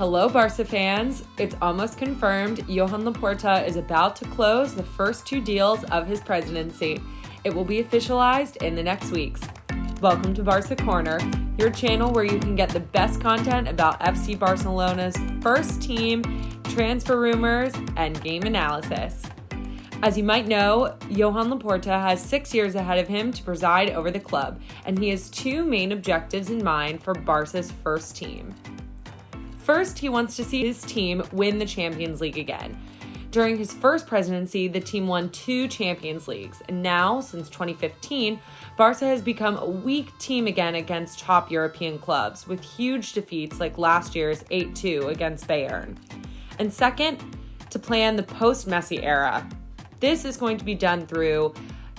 Hello, Barça fans. It's almost confirmed Joan Laporta is about to close the first two deals of his presidency. It will be officialized in the next weeks. Welcome to Barça Corner, your channel where you can get the best content about FC Barcelona's first team, transfer rumors, and game analysis. As you might know, Joan Laporta has 6 years ahead of him to preside over the club, and he has two main objectives in mind for Barca's first team. First, he wants to see his team win the Champions League again. During his first presidency, the team won 2 Champions Leagues, and now, since 2015, Barca has become a weak team again against top European clubs, with huge defeats like last year's 8-2 against Bayern. And second, to plan the post-Messi era. This is going to be done through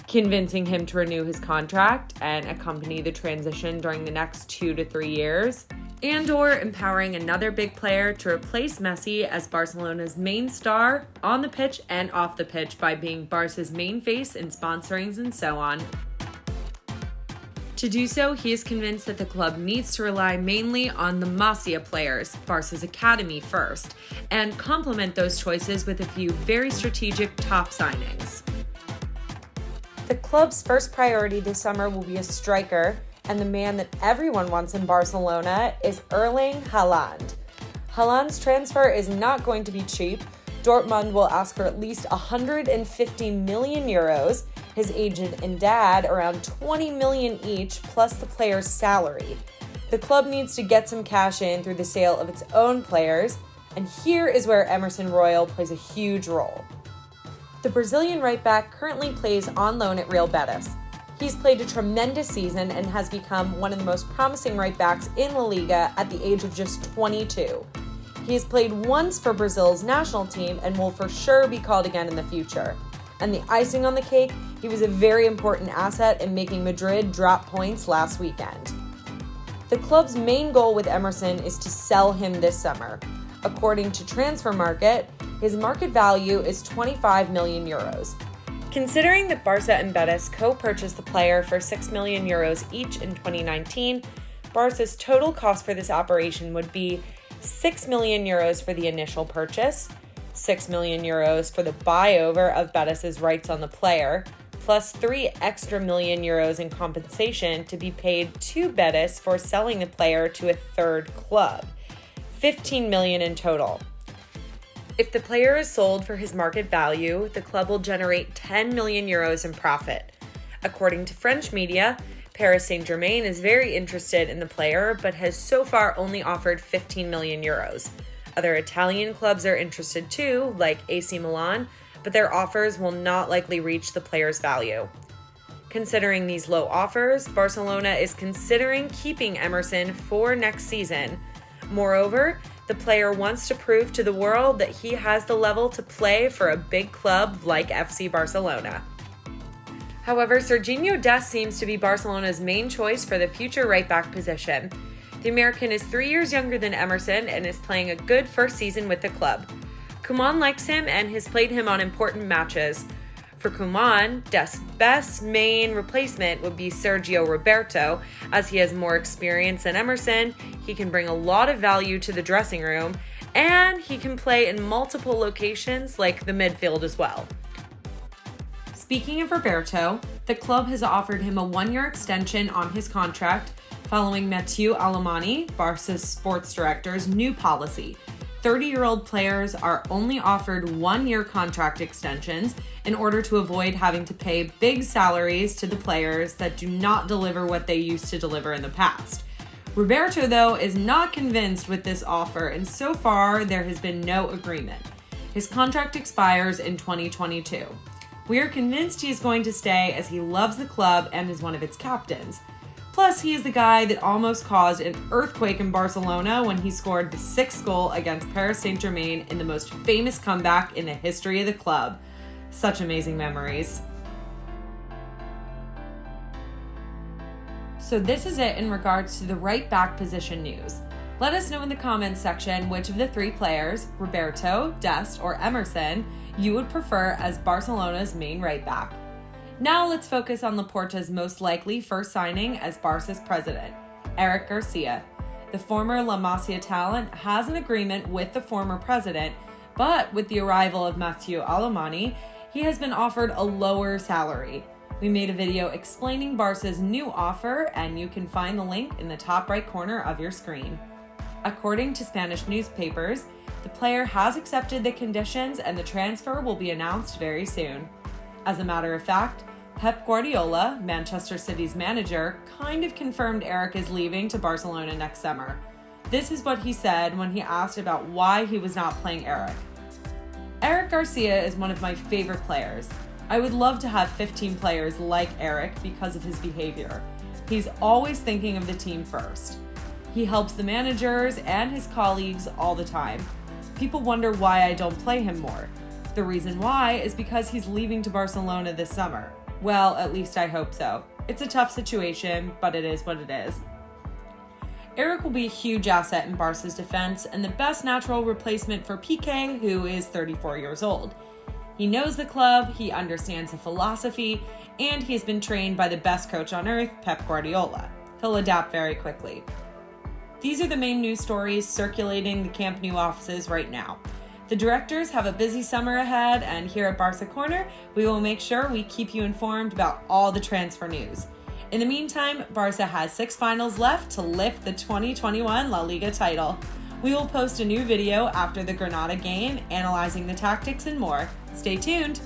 convincing him to renew his contract and accompany the transition during the next 2 to 3 years, and/or empowering another big player to replace Messi as Barcelona's main star on the pitch and off the pitch by being Barca's main face in sponsorings and so on. To do so, he is convinced that the club needs to rely mainly on the Masia players, Barca's academy first, and complement those choices with a few very strategic top signings. The club's first priority this summer will be a striker, and the man that everyone wants in Barcelona is Erling Haaland. Haaland's transfer is not going to be cheap. Dortmund will ask for at least 150 million euros, his agent and dad around 20 million each, plus the player's salary. The club needs to get some cash in through the sale of its own players, and here is where Emerson Royal plays a huge role. The Brazilian right-back currently plays on loan at Real Betis. He's played a tremendous season and has become one of the most promising right-backs in La Liga at the age of just 22. He has played once for Brazil's national team and will for sure be called again in the future. And the icing on the cake, he was a very important asset in making Madrid drop points last weekend. The club's main goal with Emerson is to sell him this summer. According to Transfer Market, his market value is 25 million euros. Considering that Barca and Betis co-purchased the player for 6 million euros each in 2019, Barca's total cost for this operation would be 6 million euros for the initial purchase, 6 million euros for the buyover of Betis' rights on the player, plus 3 extra million euros in compensation to be paid to Betis for selling the player to a third club. 15 million in total. If the player is sold for his market value, the club will generate 10 million euros in profit. According to French media, Paris Saint-Germain is very interested in the player, but has so far only offered 15 million euros. Other Italian clubs are interested too, like AC Milan, but their offers will not likely reach the player's value. Considering these low offers, Barcelona is considering keeping Emerson for next season. Moreover, the player wants to prove to the world that he has the level to play for a big club like FC Barcelona. However, Serginho Dest seems to be Barcelona's main choice for the future right-back position. The American is 3 years younger than Emerson and is playing a good first season with the club. Koeman likes him and has played him on important matches. For Koeman, Dest's best main replacement would be Sergio Roberto. As he has more experience than Emerson, he can bring a lot of value to the dressing room, and he can play in multiple locations like the midfield as well. Speaking of Roberto, the club has offered him a 1-year extension on his contract following Mathieu Alemany, Barca's sports director's new policy. 30-year-old players are only offered 1-year contract extensions in order to avoid having to pay big salaries to the players that do not deliver what they used to deliver in the past. Roberto, though, is not convinced with this offer, and so far there has been no agreement. His contract expires in 2022. We are convinced he is going to stay as he loves the club and is one of its captains. Plus, he is the guy that almost caused an earthquake in Barcelona when he scored the 6th goal against Paris Saint-Germain in the most famous comeback in the history of the club. Such amazing memories. So this is it in regards to the right back position news. Let us know in the comments section which of the 3 players, Roberto, Dest, or Emerson, you would prefer as Barcelona's main right back. Now let's focus on Laporta's most likely first signing as Barca's president, Eric Garcia. The former La Masia talent has an agreement with the former president, but with the arrival of Mathieu Alemany, he has been offered a lower salary. We made a video explaining Barca's new offer, and you can find the link in the top right corner of your screen. According to Spanish newspapers, the player has accepted the conditions and the transfer will be announced very soon. As a matter of fact, Pep Guardiola, Manchester City's manager, kind of confirmed Eric is leaving to Barcelona next summer. This is what he said when he asked about why he was not playing Eric. Eric Garcia is one of my favorite players. I would love to have 15 players like Eric because of his behavior. He's always thinking of the team first. He helps the managers and his colleagues all the time. People wonder why I don't play him more. The reason why is because he's leaving to Barcelona this summer. Well, at least I hope so. It's a tough situation, but it is what it is. Eric will be a huge asset in Barca's defense and the best natural replacement for Piqué, who is 34 years old. He knows the club, he understands the philosophy, and he has been trained by the best coach on earth, Pep Guardiola. He'll adapt very quickly. These are the main news stories circulating the Camp Nou offices right now. The directors have a busy summer ahead, and here at Barca Corner, we will make sure we keep you informed about all the transfer news. In the meantime, Barca has 6 finals left to lift the 2021 La Liga title. We will post a new video after the Granada game, analyzing the tactics and more. Stay tuned!